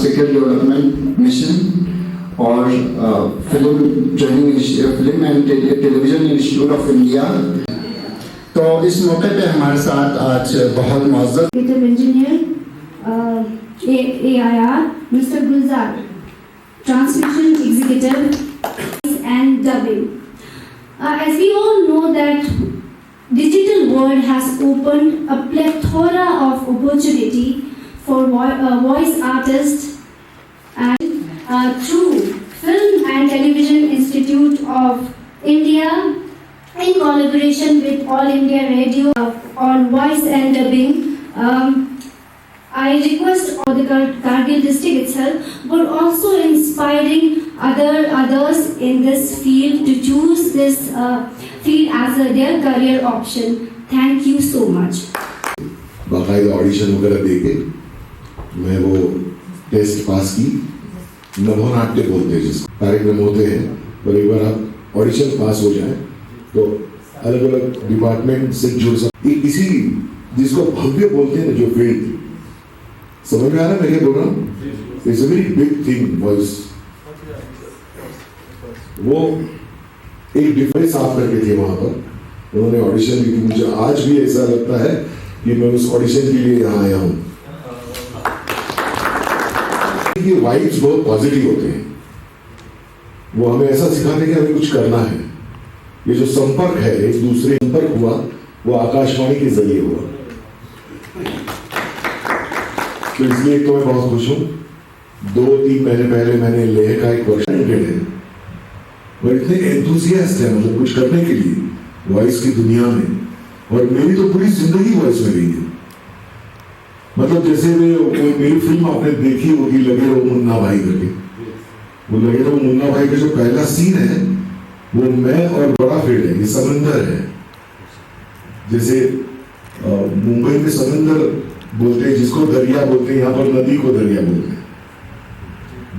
Skill development mission और film and television institute of India. तो इस मौके पे हमारे साथ आज बहुत मौजूद engineer AIR mister Gulzar, transmission executive and dubbing. As we all know that digital world has opened a plethora of opportunity for voice artists, and through Film and Television Institute of India in collaboration with All India Radio on voice and dubbing, I request all the Kargil district itself, but also inspiring others in this field to choose this field as their career option. Thank you so much. बाकायदा audition वगैरह देके मैं वो test pass की। नभोनाट्य बोलते हैं जिसको कार्यक्रम होते हैं, पर एक बार आप ऑडिशन पास हो जाए तो अलग अलग डिपार्टमेंट से जुड़ सकते। इसी जिसको भव्य बोलते हैं जो फील्ड, समझ में आ रहा है मैं क्या बोल रहा हूँ? It's a very big thing voice. वो एक डिफरेंस आप करके थे वहां पर, उन्होंने ऑडिशन दी थी। मुझे आज भी ऐसा लगता है कि मैं उस ऑडिशन के लिए यहाँ आया हूँ। ये वाइब्स बहुत पॉजिटिव होते हैं, वो हमें ऐसा सिखाते हैं कि हमें कुछ करना है। ये जो संपर्क है, एक दूसरे संपर्क हुआ, वो आकाशवाणी के जरिए हुआ। तो इसलिए तो मैं बहुत खुश हूँ। 2-3 महीने पहले मैंने लेह का एक वर्कशॉप है, और इतने एंथुसियास्ट है मतलब कुछ करने के लिए वॉइस की दुनिया में, और मेरी तो पूरी जिंदगी वॉइस में गई है। मतलब जैसे मेरी फिल्म आपने देखी होगी लगे रहो मुन्ना भाई करके, वो लगे रहो मुन्ना भाई का जो पहला सीन है वो मैं और बड़ा फील्ड है, ये समंदर है। जैसे मुंबई में समंदर बोलते हैं जिसको दरिया बोलते हैं, यहाँ पर नदी को दरिया बोलते हैं।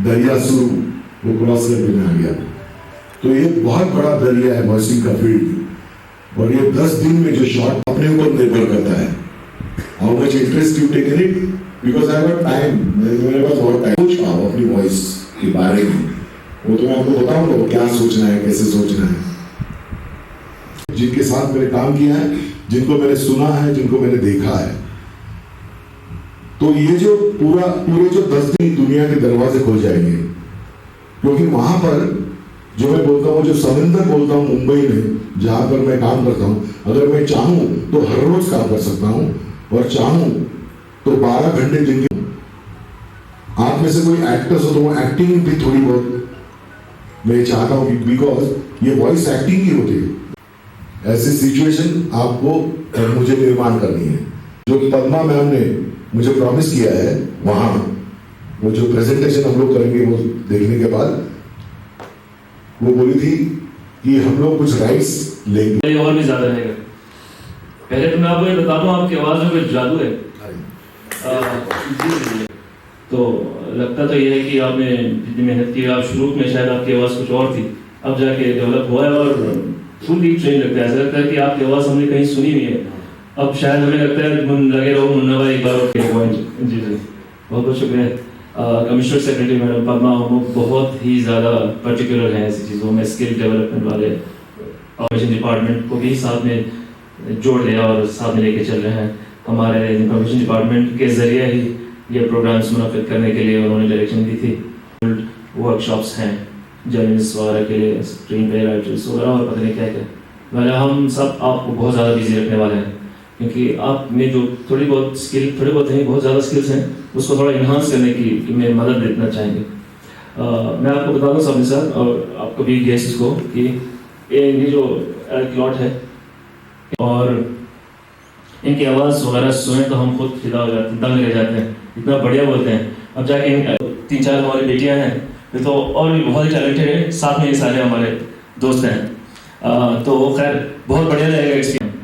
दरिया शुरू वो क्रॉस करके में आ गया। तो ये बहुत बड़ा दरिया है वॉइसिंग का फील्ड, और ये 10 दिन में जो शॉट अपने ऊपर निर्भर करता है, how much interest you take in it, because I have time. मेरे पास बहुत टाइम सोच पाओ अपनी वॉइस के बारे में, वो तो मैं आपको बताऊंगा क्या सोचना है, कैसे सोचना है। जिनके साथ मैंने काम किया है, जिनको मैंने सुना है, जिनको मैंने देखा है, तो ये जो पूरे जो 10 दिन दुनिया के दरवाजे खोल जाएंगे। क्योंकि वहां पर जो मैं बोलता हूँ, जो समंदर बोलता हूँ मुंबई में जहां पर मैं काम करता हूँ, अगर मैं चाहूँ तो हर रोज काम कर सकता हूँ, और चाहूँ तो 12 घंटे दिन के। आप में से कोई एक्टर्स हो तो वो एक्टिंग भी थोड़ी बहुत मैं चाहता हूँ, बिकॉज ये वॉइस एक्टिंग ही होती है। ऐसी सिचुएशन आपको मुझे निर्माण करनी है। जो पद्मा मैम ने मुझे प्रॉमिस किया है, वहां वो जो प्रेजेंटेशन हम लोग करेंगे वो देखने के बाद वो बोली थी कि हम लोग कुछ राइट्स लेंगे और भी ज्यादा रहेगा। पहले तो मैं आपको ये बता दूं, आपकी आवाज में कोई जादू है। तो लगता तो ये है कि आपने जितनी मेहनत की, आप शुरू में शायद आपकी आवाज कुछ और थी, अब जाके डेवलप हुआ है और फुली ट्रेन लगता है। ऐसा लगता है कि आपकी आवाज हमने कहीं सुनी हुई है। अब शायद हमें लगता है लगे रहो मुन्ना भाई एक बार। जी जी, बहुत बहुत शुक्रिया। कमिश्नर सेक्रेटरी मैडम पद्मा, हम बहुत ही ज़्यादा पर्टिकुलर हैं ऐसी चीज़ों में, स्किल डेवलपमेंट वाले। इंफॉर्मेशन डिपार्टमेंट को भी साथ में जोड़ लिया और साथ में लेके चल रहे हैं। हमारे इंफॉर्मेशन डिपार्टमेंट के ज़रिए ही ये प्रोग्राम्स मुनक़िद करने के लिए उन्होंने डायरेक्शन दी थी। वर्कशॉप्स हैं जर्नलिस्ट वगैरह के लिए, स्क्रीन प्ले राइटर्स वगैरह और पता नहीं क्या क्या। मतलब हम सब आपको बहुत ज़्यादा बिजी रखने वाले हैं, क्योंकि आप में जो थोड़ी बहुत नहीं बहुत ज़्यादा स्किल्स हैं, उसको थोड़ा इन्हांस करने की में मदद देना चाहेंगे। मैं आपको बता दूँ सामने सर और आपको भी गेस्ट को कि ये जो क्लॉट है और इनकी आवाज़ वगैरह सुने तो हम खुद फिदा हो जाते हैं, दंग रह जाते हैं, इतना बढ़िया बोलते हैं। अब जाके 3-4 हमारी बेटियाँ हैं, ये तो और भी बहुत ही टैलेंटेड है, साथ में ये सारे हमारे दोस्त हैं। तो खैर बहुत बढ़िया रहेगा एक्सपीरियंस।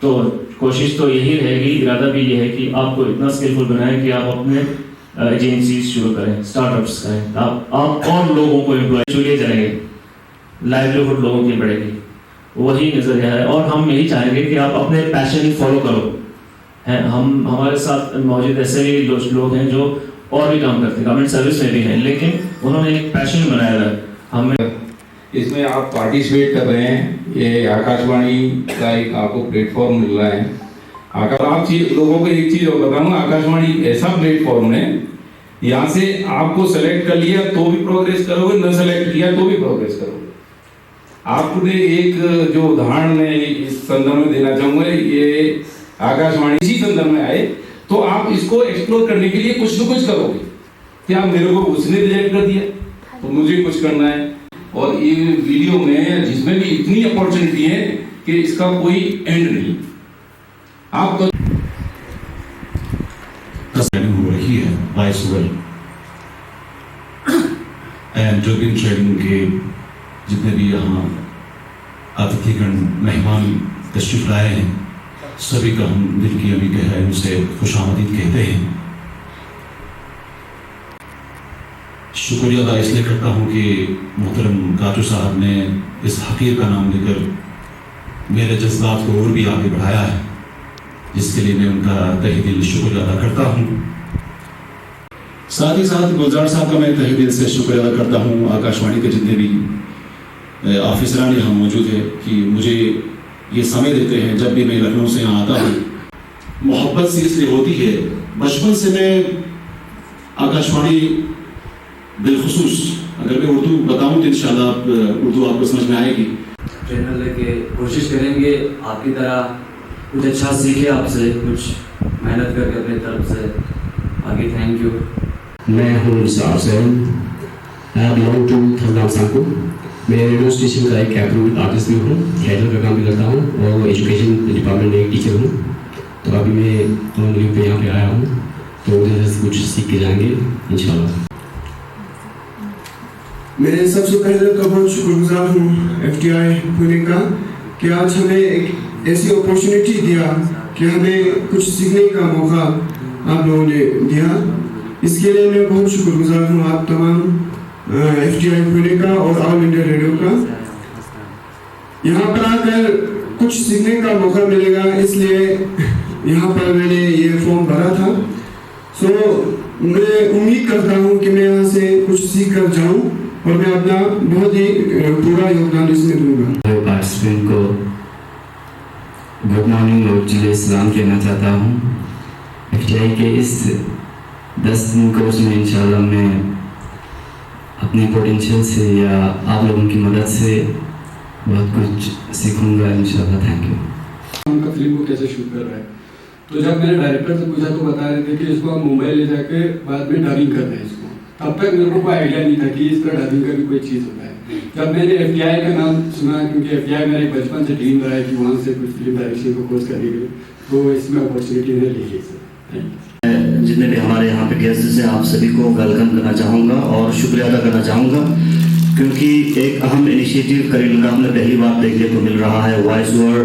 तो कोशिश तो यही रहेगी, इरादा भी ये है कि आपको इतना स्किलफुल बनाएं कि आप अपने एजेंसीज शुरू करें, स्टार्टअप्स करें, आप और लोगों को एम्प्लॉय चुने जाएंगे, लाइवलीहुड लोगों की बढ़ेगी, वही नजरिया है। और हम यही चाहेंगे कि आप अपने पैशन फॉलो करो। हैं हम हमारे साथ मौजूद ऐसे भी लोग हैं जो और भी काम करते हैं, गवर्नमेंट सर्विस में भी हैं, लेकिन उन्होंने एक पैशन बनाया है हमें। इसमें आप पार्टिसिपेट कर रहे हैं, ये आकाशवाणी का एक आपको प्लेटफॉर्म मिल रहा है। आप लोगों को एक चीज़ और बताऊँ, आकाशवाणी ऐसा प्लेटफॉर्म है, यहाँ से आपको सेलेक्ट कर लिया तो भी प्रोग्रेस करोगे, न सेलेक्ट किया तो भी प्रोग्रेस करोगे। आपने एक जो उदाहरण मैं इस संदर्भ में देना चाहूँगा, ये आकाशवाणी इसी संदर्भ में आए तो आप इसको एक्सप्लोर करने के लिए कुछ न कुछ करोगे। क्या मेरे को उसने रिजेक्ट कर दिया तो मुझे कुछ करना है, और ये वीडियो में जिसमें भी इतनी अपॉर्चुनिटी है कि इसका कोई एंड नहीं। आप तो हो रही है vice over and dubbing training के जितने भी यहाँ अतिथिगण मेहमान तशरीफ लाए हैं, सभी का हम दिल की अभी गहराइयों से खुशामदीद कहते हैं। शुक्रिया अदा इसलिए करता हूँ कि मोहतरम काजू साहब ने इस हकीर का नाम लेकर मेरे जज्बात को और भी आगे बढ़ाया है, जिसके लिए मैं उनका तहे दिल शुक्रिया अदा करता हूँ। साथ ही साथ गुलजार साहब का मैं तहे दिल से शुक्रिया अदा करता हूँ आकाशवाणी के जितने भी ऑफिसरान यहाँ मौजूद है कि मुझे ये समय देते हैं जब भी मैं लखनऊ से यहाँ आता हूँ। मोहब्बत से इसलिए होती है, बचपन से मैं आकाशवाणी बिलखुसूस अगर मैं उर्दू बताऊँ तो इंशाल्लाह उर्दू आपको समझ में आएगी। ट्रेनर लेके कोशिश करेंगे आपकी तरह कुछ अच्छा सीखे, आपसे कुछ मेहनत करके अपनी तरफ से आगे। Thank you. मैं हूँ Nisar Sain, I belong to Thangam सांको। मैं रेडियो स्टेशन का एक अप्रूव्ड आर्टिस्ट भी हूँ, थिएटर का काम भी करता हूँ और एजुकेशन डिपार्टमेंट में एक टीचर हूँ। तो अभी मैं लीव पे यहाँ पे आया हूँ, तो उधर से कुछ सीख के जाएंगे इंशाल्लाह। मैं सबसे पहले तो बहुत शुक्रगुजार हूँ FTI पुणे का कि आज हमें एक ऐसी अपॉर्चुनिटी दिया कि हमें कुछ सीखने का मौका आप लोगों ने दिया। इसके लिए मैं बहुत शुक्रगुजार हूँ आप तमाम FTI पुणे का और ऑल इंडिया रेडियो का। यहाँ पर आकर कुछ सीखने का मौका मिलेगा, इसलिए यहाँ पर मैंने ये फॉर्म भरा था। सो मैं उम्मीद करता हूँ कि मैं यहाँ से कुछ सीख कर जाऊँ और मैं अपना बहुत ही पूरा योगदान इसमें दूंगा। पार्टिसिपेंट को गुड मॉर्निंग और जिले सलाम कहना चाहता हूँ। FTI के इस 10 दिन कोर्स में इंशाल्लाह मैं अपनी पोटेंशियल से या आप लोगों की मदद से बहुत कुछ सीखूंगा इंशाल्लाह। Thank you. उनका फिल्म को कैसे शूट कर रहा है, तो जब मैंने डायरेक्टर से पूछा तो बता रहे थे कि इसको हम मुंबई ले जाके बाद में डबिंग कर रहे हैं इसको। तब तक मेरे को कोई आइडिया नहीं था कि इसका डबिंग का भी कोई चीज़ होता है। जब मैंने FTI का नाम सुना, क्योंकि FTI मेरे बचपन से ड्रीम रहा है कि वहाँ से कुछ फिल्म डायरेक्शन को कोर्स करने के लिए, तो इसमें अपॉर्चुनिटी मैंने ली है सर। जितने भी हमारे यहाँ पे गेस्ट हैं, आप सभी को वेलकम करना चाहूँगा और शुक्रिया अदा करना चाहूँगा, क्योंकि एक अहम इनिशिएटिव करीब आपने पहली बार देखने को मिल रहा है voice over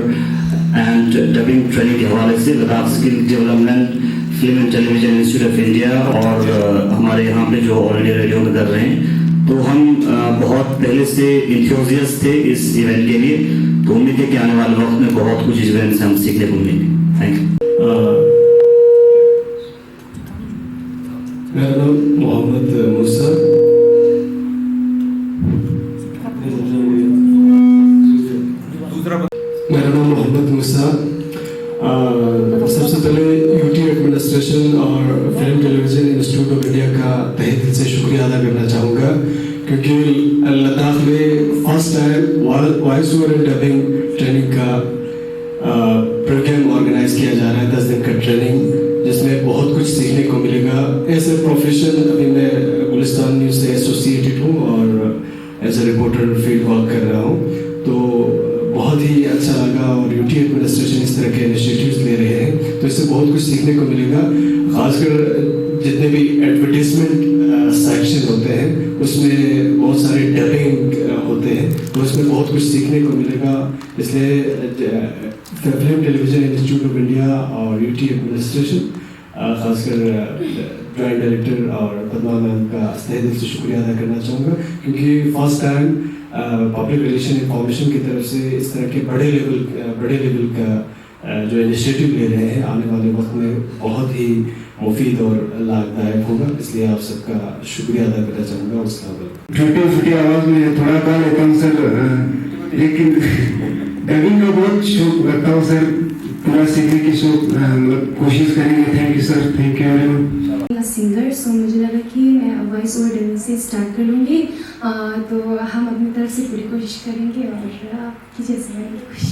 and dubbing training के हवाले से Ladakh skill development film and television institute of India और हमारे यहाँ पे जो ऑल इंडिया रेडियो में कर रहे हैं। तो हम बहुत पहले से इंथुसियास्ट थे इस इवेंट के लिए, तो उम्मीद है कि आने वाले वक्त में बहुत कुछ इस इवेंट से हम सीखने को मिलेंगे। Thank you. मेरा नाम मोहम्मद मूसा। मेरा नाम मोहम्मद मूसा। सबसे पहले UT एडमिनिस्ट्रेशन और film television institute of India का तहे दिल से शुक्रिया अदा करना चाहूँगा, क्योंकि लद्दाख में first time voice over and dubbing training का प्रोग्राम ऑर्गेनाइज किया जा रहा है। 10 दिन का ट्रेनिंग, जिसमें बहुत कुछ सीखने को मिलेगा। एज ए प्रोफेशन अभी मैं गुलिस्तान न्यूज़ से एसोसिएटेड हूँ और as a reporter field work कर रहा हूँ, तो बहुत ही अच्छा लगा। और UT एडमिनिस्ट्रेशन इस तरह के इनिशिएटिव्स ले रहे हैं, तो इससे बहुत कुछ सीखने को मिलेगा। खासकर जितने भी एडवर्टीजमेंट सेक्शन होते हैं उसमें बहुत सारे डबिंग होते हैं, तो उसमें बहुत कुछ सीखने को मिलेगा। इसलिए film television institute of India और UT एडमिनिस्ट्रेशन, खासकर जॉइंट डायरेक्टर और पद्मा मैम का तहे दिल से शुक्रिया अदा करना चाहूँगा, क्योंकि first time public relation information की तरफ से इस तरह के बड़े लेवल का जो इनिशिएटिव ले रहे हैं, आने वाले वक्त में बहुत ही मुफीद और लाभदायक होगा, इसलिए आप सबका शुक्रिया अदा करना चाहूँगा उस काबिल। छोटी छोटी आवाज़ में थोड़ा गा लेता हूँ सर, लेकिन डबिंग का बहुत शौक रखता हूँ सर, पूरा सीखने की शौक मतलब कोशिश करेंगे। Thank you sir, thank you very much. Singer, so मुझे लगा कि मैं वॉइस ओवर डबिंग से स्टार्ट कर लूँगी, तो हम अपनी तरफ से पूरी कोशिश करेंगे और आपकी जैसे कोशिश।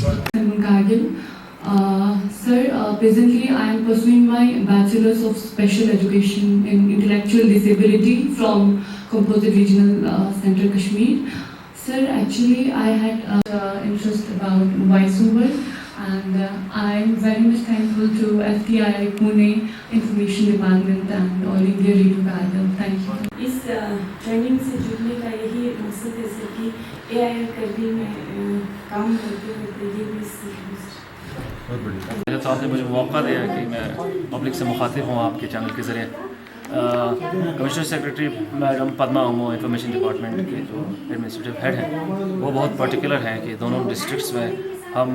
Sir, presently I am pursuing my Bachelor's of Special Education in Intellectual Disability from Composite Regional Center, Kashmir. Sir, actually I had interest about voiceover, and I am very much thankful to FTI Pune Information Department and All India Radio कार्यक्रम. Thank you. इस training से जुड़ने का यही मकसद है sir कि AIR करने में काम करते हुए ये भी सीख। तो आपने मुझे मौका दिया कि मैं पब्लिक से मुखातिब हूँ आपके चैनल के ज़रिए। Commissioner secretary madam Padma Amo information department के जो एडमिनिस्ट्रेटिव हेड हैं वो बहुत पर्टिकुलर हैं कि दोनों डिस्ट्रिक्ट्स में हम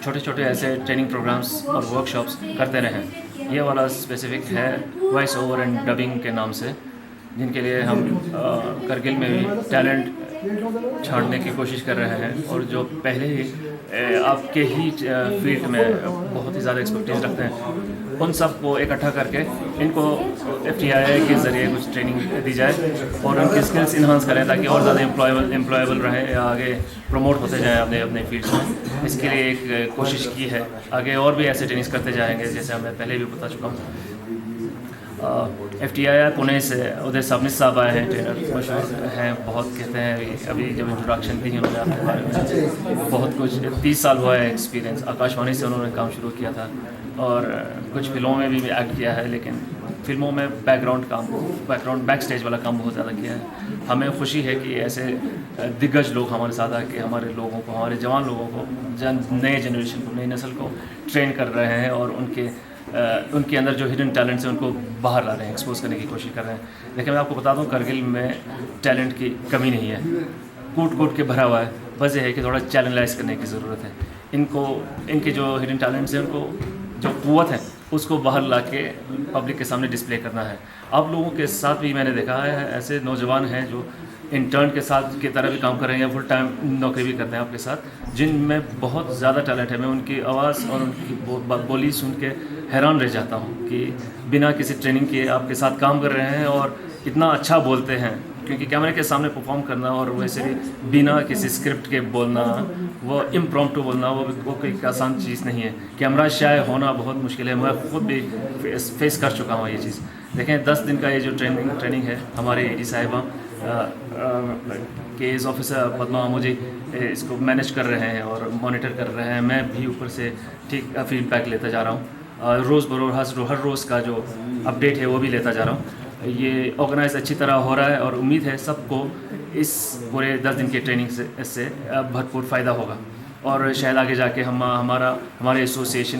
छोटे छोटे ऐसे ट्रेनिंग प्रोग्राम्स और वर्कशॉप्स करते रहें। ये वाला स्पेसिफिक है वॉइस ओवर एंड डबिंग के नाम से, जिनके लिए हम करगिल में भी टैलेंट छांटने की कोशिश कर रहे हैं, और जो पहले ही आपके ही फील्ड में बहुत ही ज़्यादा एक्सपर्टीज रखते हैं उन सब को इकट्ठा करके इनको FTI के ज़रिए कुछ ट्रेनिंग दी जाए और उनकी स्किल्स इन्हांस करें ताकि और ज़्यादा एम्प्लॉयबल रहें या आगे प्रमोट होते जाएं अपने अपने फील्ड्स में। इसके लिए एक कोशिश की है, आगे और भी ऐसे ट्रेनिंग्स करते जाएंगे जैसे मैं पहले भी बता चुका हूँ। FTI पुणे से उदय सबनिस साहब आए हैं, ट्रेनर मशहूर हैं, बहुत कहते हैं अभी जब इंट्रोडक्शन दी उन्होंने अपने बारे में बहुत कुछ 30 साल हुआ है एक्सपीरियंस। आकाशवाणी से उन्होंने काम शुरू किया था और कुछ फिल्मों में भी एक्ट किया है, लेकिन फिल्मों में बैक स्टेज वाला काम बहुत ज़्यादा किया है। हमें खुशी है कि ऐसे दिग्गज लोग हमारे साथ आके हमारे लोगों को, हमारे जवान लोगों को, नए जनरेशन को, नई नस्ल को ट्रेन कर रहे हैं और उनके अंदर जो हिडन टैलेंट्स हैं उनको बाहर ला रहे हैं, एक्सपोज करने की कोशिश कर रहे हैं। लेकिन मैं आपको बता दूं करगिल में टैलेंट की कमी नहीं है, कूट के भरा हुआ है, बस ये है कि थोड़ा चैलेंज करने की ज़रूरत है। इनके जो हिडन टैलेंट्स हैं उनको जो कुव्वत है उसको बाहर ला के पब्लिक के सामने डिस्प्ले करना है। आप लोगों के साथ भी मैंने देखा है ऐसे नौजवान हैं जो इंटर्न के साथ की तरह भी काम कर रहे हैं या फुल टाइम नौकरी भी करते हैं आपके साथ, जिनमें बहुत ज़्यादा टैलेंट है। मैं उनकी आवाज़ और उनकी बोली सुन के हैरान रह जाता हूँ कि बिना किसी ट्रेनिंग के आपके साथ काम कर रहे हैं और इतना अच्छा बोलते हैं, क्योंकि कैमरे के सामने परफॉर्म करना और वैसे भी बिना किसी स्क्रिप्ट के बोलना, वो इम्प्रॉम्प्टू बोलना, वो कोई आसान चीज़ नहीं है। कैमरा शाय होना बहुत मुश्किल है, मैं खुद भी फेस कर चुका हूँ ये चीज़। देखें 10 दिन का ये जो ट्रेनिंग है, हमारे AD साहिबा केस ऑफिसर पद्मा अमो जी इसको मैनेज कर रहे हैं और मॉनिटर कर रहे हैं। मैं भी ऊपर से ठीक फीडबैक लेता जा रहा हूँ, रोज़ बरोज़ हर रोज़ का जो अपडेट है वो भी लेता जा रहा हूँ। ये ऑर्गेनाइज अच्छी तरह हो रहा है और उम्मीद है सबको इस पूरे 10 दिन के ट्रेनिंग से भरपूर फ़ायदा होगा और शायद आगे जाके हमारे एसोसिएशन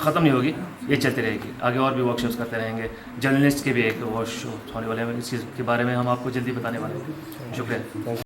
ख़त्म नहीं होगी, ये चलती रहेगी। आगे और भी वर्कशॉप्स करते रहेंगे। जर्नलिस्ट के भी एक वर्कशॉप होने वाले हैं, इस चीज़ के बारे में हम आपको जल्दी बताने वाले हैं। शुक्रिया।